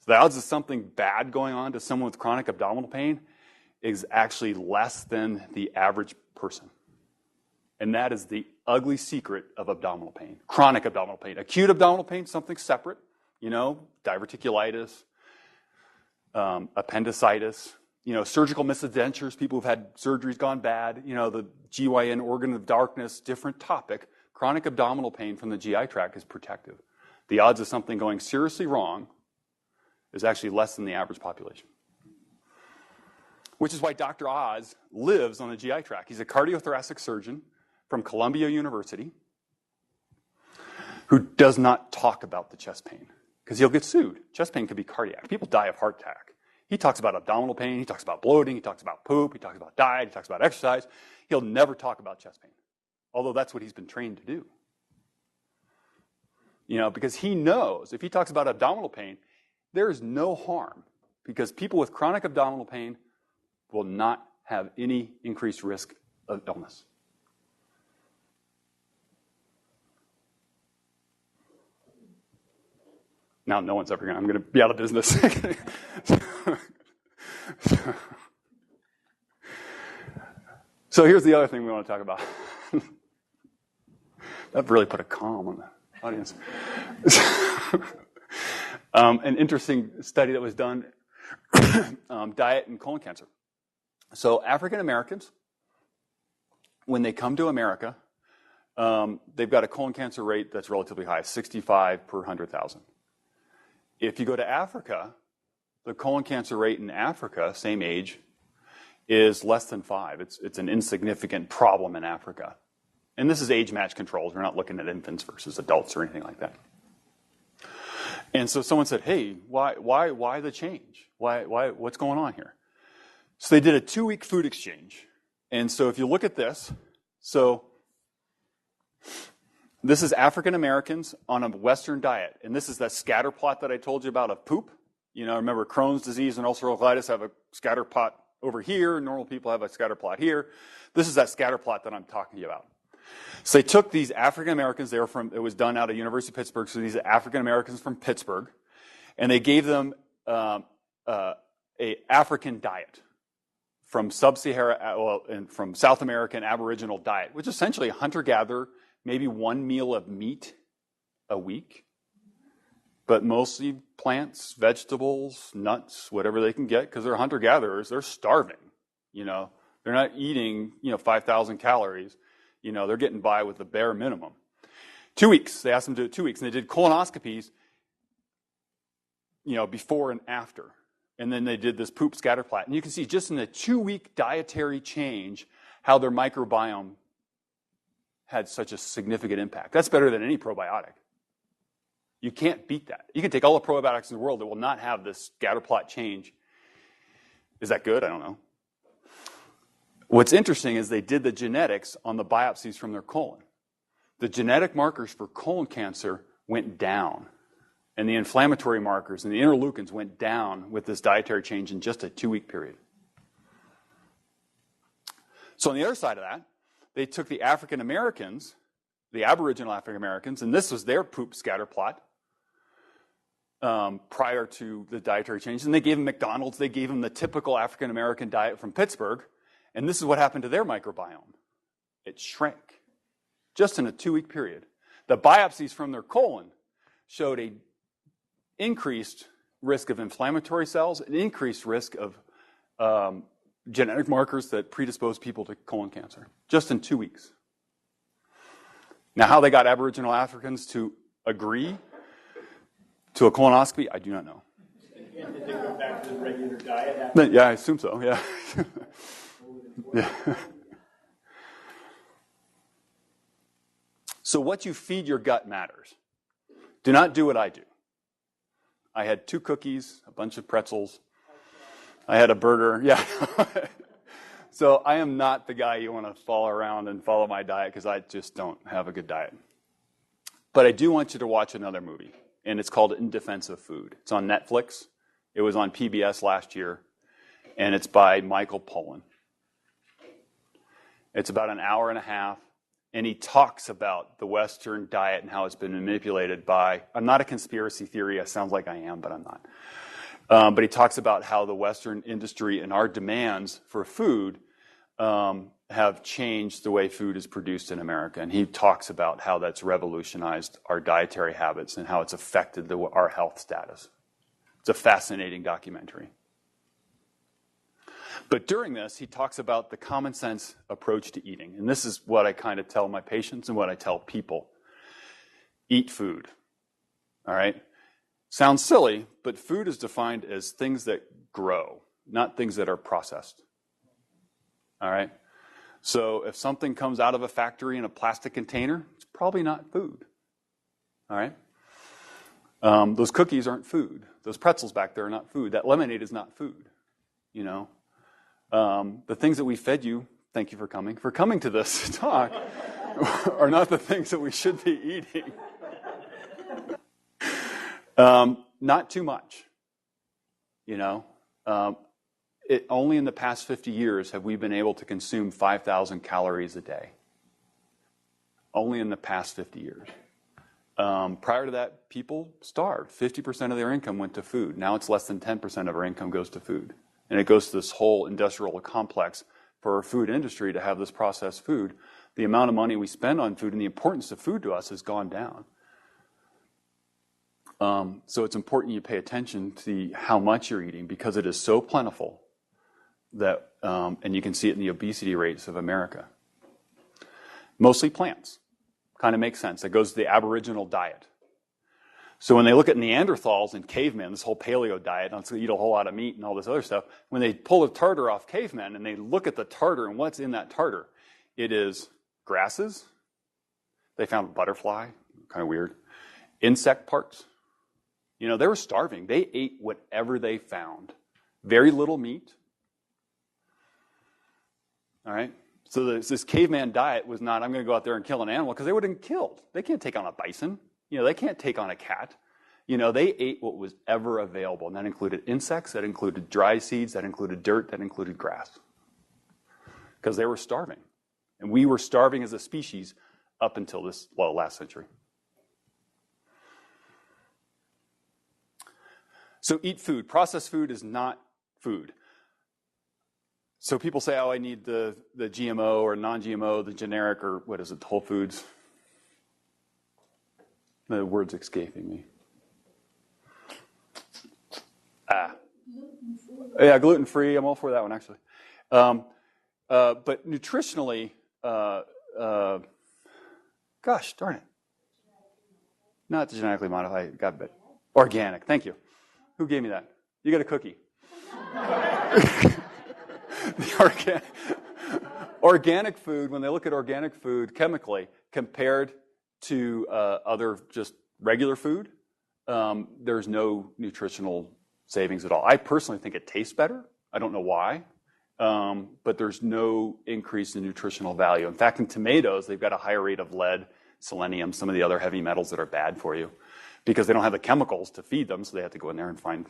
So the odds of something bad going on to someone with chronic abdominal pain is actually less than the average person. And that is the ugly secret of abdominal pain. Chronic abdominal pain. Acute abdominal pain, something separate. Diverticulitis, appendicitis, surgical misadventures, people who've had surgeries gone bad, the GYN organ of darkness, different topic. Chronic abdominal pain from the GI tract is protective. The odds of something going seriously wrong is actually less than the average population. Which is why Dr. Oz lives on the GI tract. He's a cardiothoracic surgeon from Columbia University who does not talk about the chest pain because he'll get sued. Chest pain could be cardiac. People die of heart attack. He talks about abdominal pain. He talks about bloating. He talks about poop. He talks about diet. He talks about exercise. He'll never talk about chest pain, although that's what he's been trained to do. Because he knows if he talks about abdominal pain, there is no harm because people with chronic abdominal pain will not have any increased risk of illness. Now no one's ever I'm going to be out of business. So here's the other thing we want to talk about. That really put a calm on the audience. An interesting study that was done, diet and colon cancer. So African Americans, when they come to America, they've got a colon cancer rate that's relatively high, 65 per 100,000. If you go to Africa, the colon cancer rate in Africa, same age, is less than 5. It's an insignificant problem in Africa. And this is age-match controls. We're not looking at infants versus adults or anything like that. And so someone said, hey, why the change? What's going on here? So they did a 2-week food exchange And so if you look at this, so this is African Americans on a Western diet. And this is that scatter plot that I told you about of poop. You know, remember Crohn's disease and ulcerative colitis have a scatter plot over here. Normal people have a scatter plot here. This is that scatter plot that I'm talking to you about. So they took these African Americans, it was done out of University of Pittsburgh, so these African Americans from Pittsburgh, and they gave them a African diet from and from South American Aboriginal diet, which is essentially a hunter-gatherer, maybe one meal of meat a week, but mostly plants, vegetables, nuts, whatever they can get, because they're hunter-gatherers. They're starving, you know. They're not eating, 5,000 calories. You know, they're getting by with the bare minimum. 2 weeks. They asked them to do it 2 weeks, and they did colonoscopies, before and after. And then they did this poop scatter plot. And you can see just in a 2-week dietary change how their microbiome had such a significant impact. That's better than any probiotic. You can't beat that. You can take all the probiotics in the world that will not have this scatter plot change. Is that good? I don't know. What's interesting is they did the genetics on the biopsies from their colon. The genetic markers for colon cancer went down, and the inflammatory markers and the interleukins went down with this dietary change in just a 2-week period. So on the other side of that, they took the African Americans, the Aboriginal African Americans, and this was their poop scatter plot prior to the dietary change. And they gave them McDonald's. They gave them the typical African American diet from Pittsburgh. And this is what happened to their microbiome. It shrank just in a 2-week period. The biopsies from their colon showed an increased risk of inflammatory cells, an increased risk of genetic markers that predispose people to colon cancer, just in 2 weeks. Now, how they got Aboriginal Africans to agree to a colonoscopy, I do not know. Did they go back to the regular diet? Yeah, I assume so, yeah. Yeah. So what you feed your gut matters. Do not do what I do. I had 2 cookies, a bunch of pretzels. I had a burger. Yeah. So I am not the guy you want to follow around and follow my diet because I just don't have a good diet. But I do want you to watch another movie, and it's called In Defense of Food. It's on Netflix. It was on PBS last year, and it's by Michael Pollan. It's about an hour and a half, and he talks about the Western diet and how it's been manipulated by, I'm not a conspiracy theory, it sounds like I am, but I'm not. But he talks about how the Western industry and our demands for food have changed the way food is produced in America. And he talks about how that's revolutionized our dietary habits and how it's affected our health status. It's a fascinating documentary. But during this, he talks about the common sense approach to eating. And this is what I kind of tell my patients and what I tell people. Eat food. All right? Sounds silly, but food is defined as things that grow, not things that are processed. All right? So if something comes out of a factory in a plastic container, it's probably not food. All right? Those cookies aren't food. Those pretzels back there are not food. That lemonade is not food. You know? The things that we fed you, thank you for coming to this talk, are not the things that we should be eating. Not too much, you know. Only in the past 50 years have we been able to consume 5,000 calories a day. Only in the past 50 years. Prior to that, people starved. 50% of their income went to food. Now it's less than 10% of our income goes to food. And it goes to this whole industrial complex for our food industry to have this processed food. The amount of money we spend on food and the importance of food to us has gone down. So it's important you pay attention to how much you're eating because it is so plentiful that, and you can see it in the obesity rates of America. Mostly plants. Kind of makes sense. It goes to the Aboriginal diet. So when they look at Neanderthals and cavemen, this whole paleo diet, and so eat a whole lot of meat and all this other stuff, when they pull the tartar off cavemen and they look at the tartar and what's in that tartar, it is grasses. They found a butterfly, kind of weird. Insect parts. You know, they were starving. They ate whatever they found. Very little meat. All right? So this caveman diet was not, I'm going to go out there and kill an animal, because they would have been killed. They can't take on a bison. They can't take on a cat. They ate what was ever available, and that included insects, that included dry seeds, that included dirt, that included grass, because they were starving. And we were starving as a species up until last century. So eat food. Processed food is not food. So people say, oh, I need the GMO or non-GMO, the generic, or what is it, Whole Foods? The word's escaping me. Yeah, gluten-free. I'm all for that one, actually. But nutritionally, gosh darn it. Not genetically modified. Got it. Organic. Thank you. Who gave me that? You got a cookie. Organic food, when they look at organic food chemically compared to other just regular food, there's no nutritional savings at all. I personally think it tastes better. I don't know why, but there's no increase in nutritional value. In fact, in tomatoes, they've got a higher rate of lead, selenium, some of the other heavy metals that are bad for you, because they don't have the chemicals to feed them, so they have to go in there and find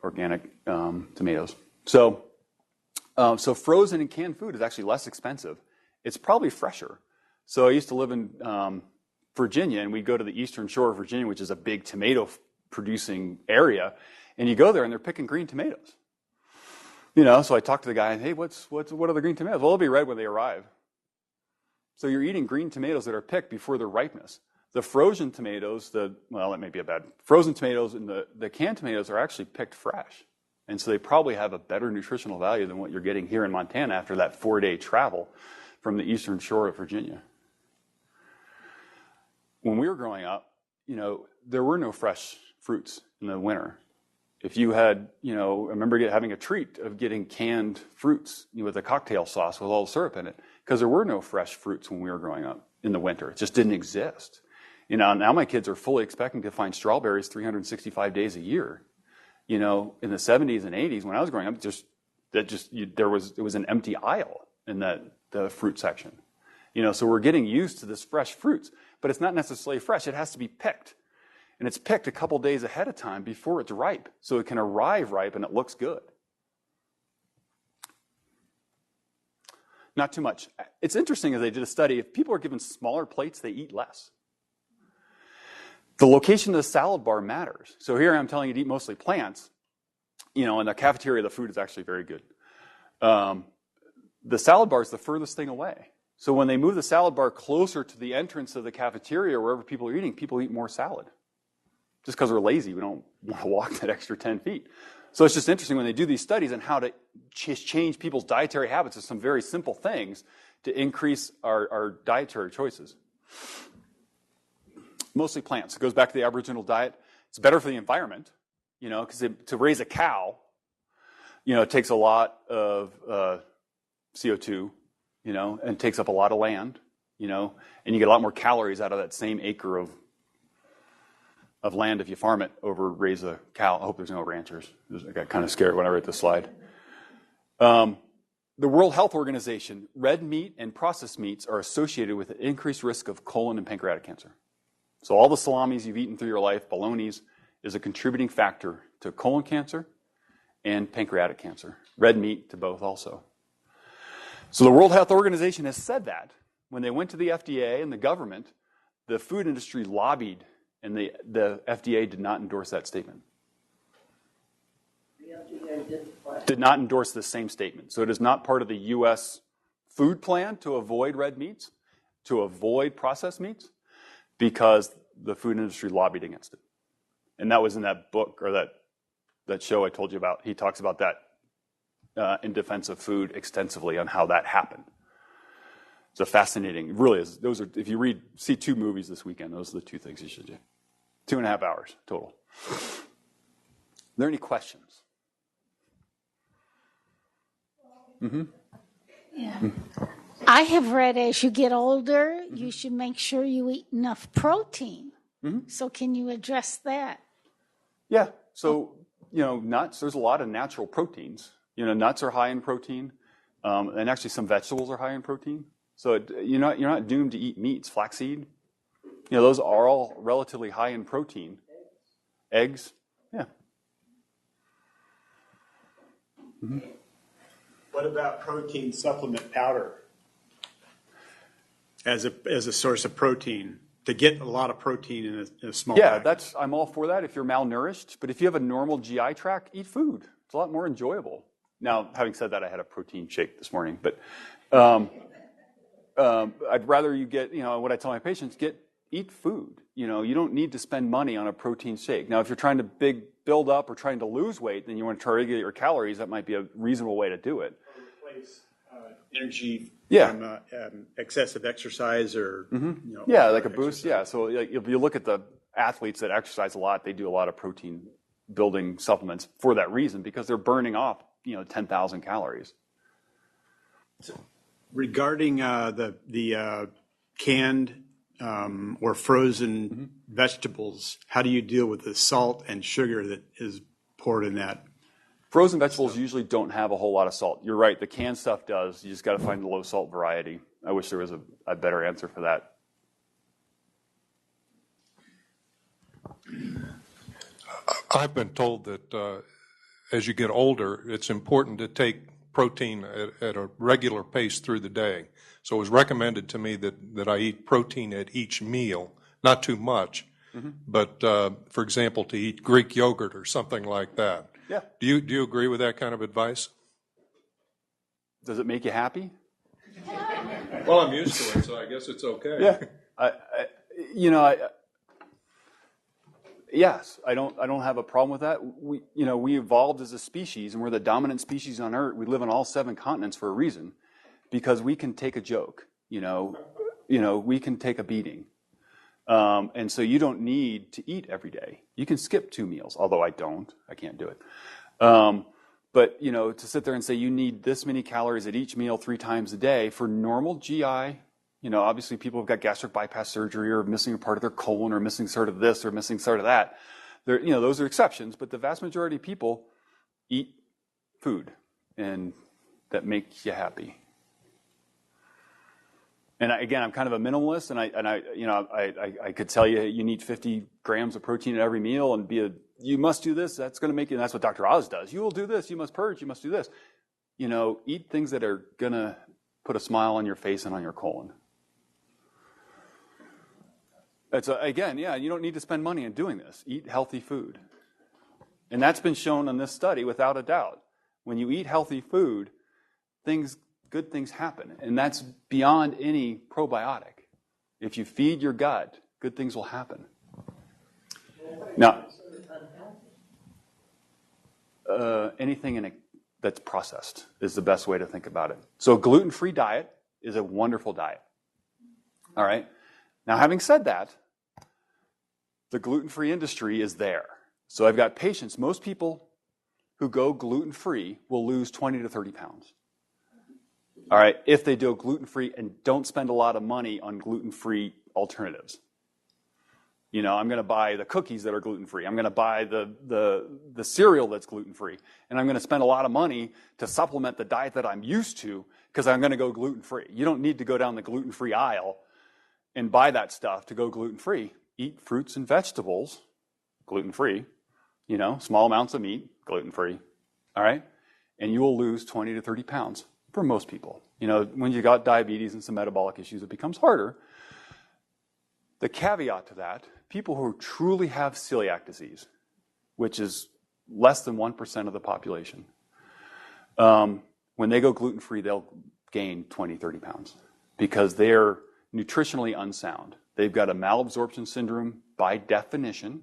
organic tomatoes. So frozen and canned food is actually less expensive. It's probably fresher. So I used to live in Virginia, and we'd go to the eastern shore of Virginia, which is a big tomato-producing area, and you go there, and they're picking green tomatoes. So I talked to the guy, and hey, what are the green tomatoes? Well, they'll be red when they arrive. So you're eating green tomatoes that are picked before their ripeness. The frozen tomatoes, that may be a bad, frozen tomatoes and the canned tomatoes are actually picked fresh. And so they probably have a better nutritional value than what you're getting here in Montana after that 4-day travel from the eastern shore of Virginia. When we were growing up, there were no fresh fruits in the winter. If you had, I remember having a treat of getting canned fruits with a cocktail sauce with all the syrup in it, because there were no fresh fruits when we were growing up in the winter. It just didn't exist. Now my kids are fully expecting to find strawberries 365 days a year. In the 70s and 80s, when I was growing up, it was an empty aisle in the fruit section. So we're getting used to this fresh fruits, but it's not necessarily fresh. It has to be picked. And it's picked a couple days ahead of time before it's ripe, so it can arrive ripe and it looks good. Not too much. It's interesting, as they did a study, if people are given smaller plates, they eat less. The location of the salad bar matters. So here I'm telling you to eat mostly plants. In the cafeteria, the food is actually very good. The salad bar is the furthest thing away. So when they move the salad bar closer to the entrance of the cafeteria, wherever people are eating, people eat more salad. Just because we're lazy, we don't want to walk that extra 10 feet. So it's just interesting when they do these studies on how to change people's dietary habits of some very simple things to increase our dietary choices. Mostly plants. It goes back to the Aboriginal diet. It's better for the environment, because to raise a cow, it takes a lot of CO2, and takes up a lot of land, and you get a lot more calories out of that same acre of land if you farm it over raise a cow. I hope there's no ranchers. I got kind of scared when I read this slide. The World Health Organization, red meat and processed meats are associated with an increased risk of colon and pancreatic cancer. So all the salamis you've eaten through your life, bolognas, is a contributing factor to colon cancer and pancreatic cancer. Red meat to both also. So the World Health Organization has said that. When they went to the FDA and the government, the food industry lobbied, and the FDA did not endorse that statement. The FDA did not endorse the same statement. So it is not part of the U.S. food plan to avoid red meats, to avoid processed meats, because the food industry lobbied against it. And that was in that book, or that show I told you about. He talks about that in Defense of Food extensively on how that happened. It's a fascinating, it really is. Those are, if you see 2 movies this weekend, those are the 2 things you should do. 2.5 hours total. Are there any questions? Mm-hmm. Yeah. I have read as you get older, you should make sure you eat enough protein. Mm-hmm. So can you address that? Yeah. So, nuts, there's a lot of natural proteins. Nuts are high in protein. And actually, some vegetables are high in protein. So you're not doomed to eat meats. Flaxseed, those are all relatively high in protein. Eggs, yeah. Mm-hmm. What about protein supplement powder as a source of protein? To get a lot of protein in a small package. I'm all for that if you're malnourished. But if you have a normal GI tract, eat food. It's a lot more enjoyable. Now, having said that, I had a protein shake this morning. But I'd rather you get, what I tell my patients, eat food. You don't need to spend money on a protein shake. Now, if you're trying to build up or trying to lose weight, then you want to regulate your calories. That might be a reasonable way to do it. Or replace energy from excessive exercise or like a boost. Yeah, so if you look at the athletes that exercise a lot, they do a lot of protein building supplements for that reason because they're burning off 10,000 calories. Regarding the canned or frozen vegetables, how do you deal with the salt and sugar that is poured in that? Frozen vegetables usually don't have a whole lot of salt. You're right, the canned stuff does. You just got to find the low salt variety. I wish there was a better answer for that. I've been told that as you get older, it's important to take protein at a regular pace through the day. So it was recommended to me that I eat protein at each meal, not too much, but for example, to eat Greek yogurt or something like that. Yeah. Do you agree with that kind of advice? Does it make you happy? Well, I'm used to it, so I guess it's okay. Yeah. Yes, I don't have a problem with that. We evolved as a species, and we're the dominant species on Earth. We live on all 7 continents for a reason, because we can take a joke. We can take a beating, and so you don't need to eat every day. You can skip 2 meals, although I can't do it. But to sit there and say you need this many calories at each meal 3 times a day for normal GI. Obviously people have got gastric bypass surgery or missing a part of their colon or missing sort of this or missing sort of that. Those are exceptions, but the vast majority of people eat food and that makes you happy. And I'm kind of a minimalist, and I could tell you need 50 grams of protein at every meal and you must do this. That's going to make you, and that's what Dr. Oz does. You will do this. You must purge. You must do this. Eat things that are going to put a smile on your face and on your colon. You don't need to spend money on doing this. Eat healthy food. And that's been shown in this study without a doubt. When you eat healthy food, good things happen. And that's beyond any probiotic. If you feed your gut, good things will happen. Now, anything that's processed is the best way to think about it. So a gluten-free diet is a wonderful diet. All right? Now, having said that, the gluten-free industry is there. So I've got patients, most people who go gluten-free will lose 20 to 30 pounds. All right, if they do gluten-free and don't spend a lot of money on gluten-free alternatives. I'm going to buy the cookies that are gluten-free. I'm going to buy the cereal that's gluten-free. And I'm going to spend a lot of money to supplement the diet that I'm used to because I'm going to go gluten-free. You don't need to go down the gluten-free aisle and buy that stuff to go gluten-free. Eat fruits and vegetables, gluten-free. Small amounts of meat, gluten-free. All right? And you will lose 20 to 30 pounds for most people. When you got diabetes and some metabolic issues, it becomes harder. The caveat to that, people who truly have celiac disease, which is less than 1% of the population, when they go gluten-free, they'll gain 20, 30 pounds because they're nutritionally unsound. They've got a malabsorption syndrome by definition,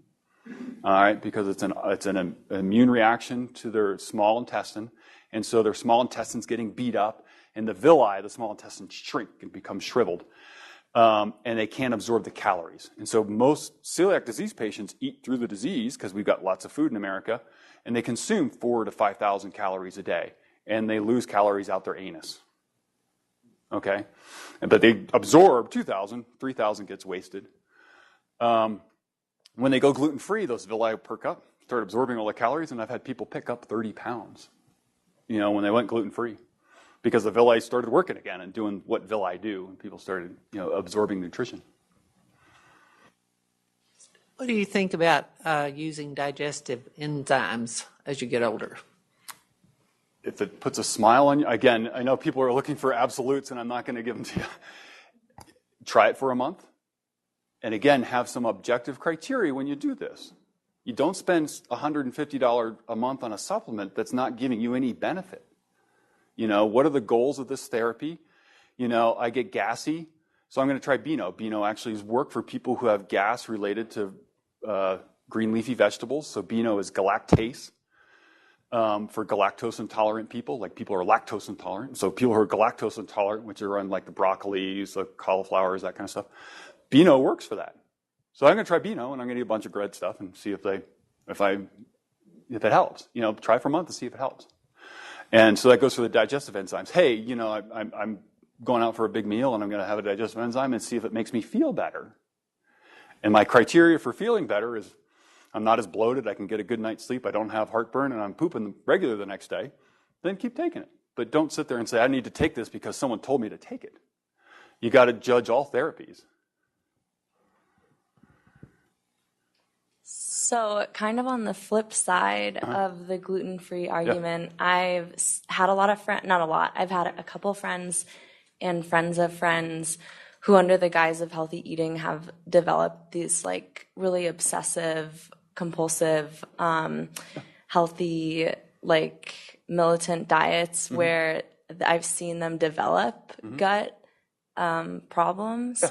all right, because it's an immune reaction to their small intestine, and so their small intestine's getting beat up, and the villi, the small intestine, shrink and become shriveled, and they can't absorb the calories. And so most celiac disease patients eat through the disease because we've got lots of food in America, and they consume 4,000 to 5,000 calories a day, and they lose calories out their anus. Okay? But they absorb 2,000, 3,000 gets wasted. When they go gluten-free, those villi perk up, start absorbing all the calories, and I've had people pick up 30 pounds, when they went gluten-free. because the villi started working again and doing what villi do, and people started, absorbing nutrition. What do you think about using digestive enzymes as you get older? If it puts a smile on you, again, I know people are looking for absolutes, and I'm not going to give them to you. Try it for a month. And again, have some objective criteria when you do this. You don't spend $150 a month on a supplement that's not giving you any benefit. What are the goals of this therapy? I get gassy, so I'm going to try Beano. Beano actually has worked for people who have gas related to green leafy vegetables. So Beano is galactase. For galactose intolerant people, like people who are lactose intolerant. So people who are galactose intolerant, which are on like the broccolis, the cauliflowers, that kind of stuff, Beano works for that. So I'm going to try Beano, and I'm going to eat a bunch of red stuff and see if it helps. Try for a month to see if it helps. And so that goes for the digestive enzymes. Hey, I'm going out for a big meal, and I'm going to have a digestive enzyme and see if it makes me feel better. And my criteria for feeling better is I'm not as bloated, I can get a good night's sleep, I don't have heartburn, and I'm pooping regular the next day, then keep taking it. But don't sit there and say, I need to take this because someone told me to take it. You got to judge all therapies. So kind of on the flip side of the gluten-free argument, I've had a lot of friends, not a lot, I've had a couple friends and friends of friends who under the guise of healthy eating have developed these like really obsessive, compulsive, healthy, like militant diets where I've seen them develop gut problems.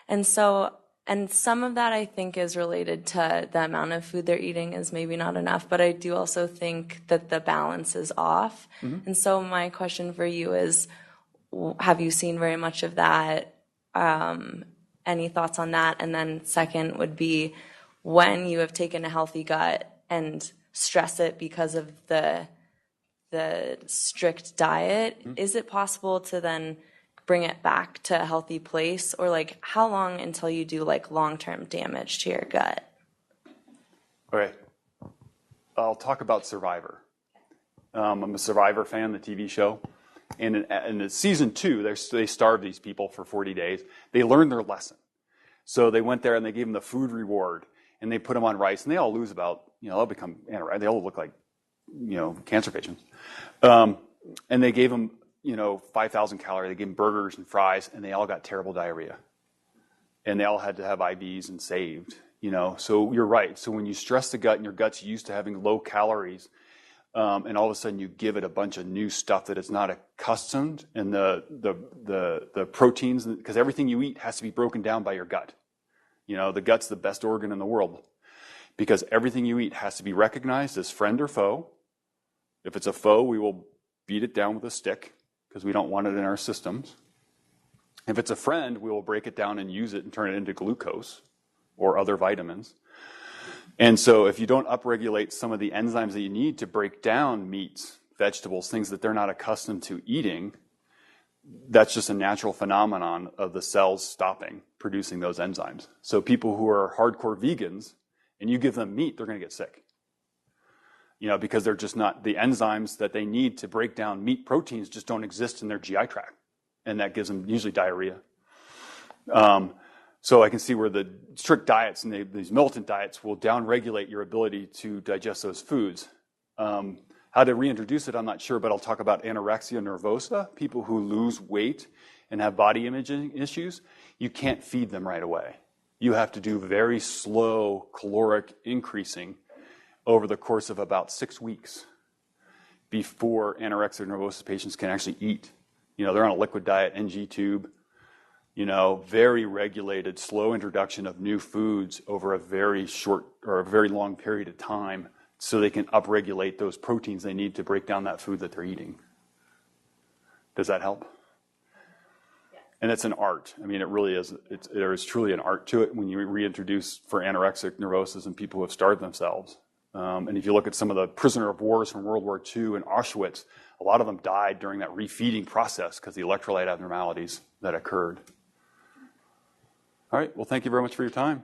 And so, and some of that I think is related to the amount of food they're eating is maybe not enough, but I do also think that the balance is off. And so my question for you is, have you seen very much of that? Any thoughts on that? And then second would be, when you have taken a healthy gut and stress it because of the strict diet, is it possible to then bring it back to a healthy place? Or like how long until you do like long-term damage to your gut? Okay. I'll talk about Survivor. I'm a Survivor fan, the TV show. And in season 2, they starved these people for 40 days. They learned their lesson. So they went there and they gave them the food reward. And they put them on rice. And they all lose about, they'll become anorexic. They all look like, cancer patients. And they gave them, 5,000 calories. They gave them burgers and fries. And they all got terrible diarrhea. And they all had to have IVs and saved, So you're right. So when you stress the gut and your gut's used to having low calories, and all of a sudden you give it a bunch of new stuff that it's not accustomed, and the proteins, because everything you eat has to be broken down by your gut. The gut's the best organ in the world because everything you eat has to be recognized as friend or foe. If it's a foe, we will beat it down with a stick because we don't want it in our systems. If it's a friend, we will break it down and use it and turn it into glucose or other vitamins. And so if you don't upregulate some of the enzymes that you need to break down meats, vegetables, things that they're not accustomed to eating, that's just a natural phenomenon of the cells stopping producing those enzymes. So people who are hardcore vegans, and you give them meat, they're going to get sick. Because they're just not, the enzymes that they need to break down meat proteins just don't exist in their GI tract. And that gives them usually diarrhea. So I can see where the strict diets and these militant diets will downregulate your ability to digest those foods. How to reintroduce it, I'm not sure, but I'll talk about anorexia nervosa, people who lose weight and have body imaging issues. You can't feed them right away. You have to do very slow caloric increasing over the course of about 6 weeks before anorexia nervosa patients can actually eat. They're on a liquid diet, NG tube, very regulated, slow introduction of new foods over a very short or a very long period of time so they can upregulate those proteins they need to break down that food that they're eating. Does that help? Yes. And it's an art. I mean, it really is. There is truly an art to it when you reintroduce for anorexic neurosis and people who have starved themselves. And if you look at some of the prisoner of wars from World War II and Auschwitz, a lot of them died during that refeeding process because the electrolyte abnormalities that occurred. All right. Well, thank you very much for your time.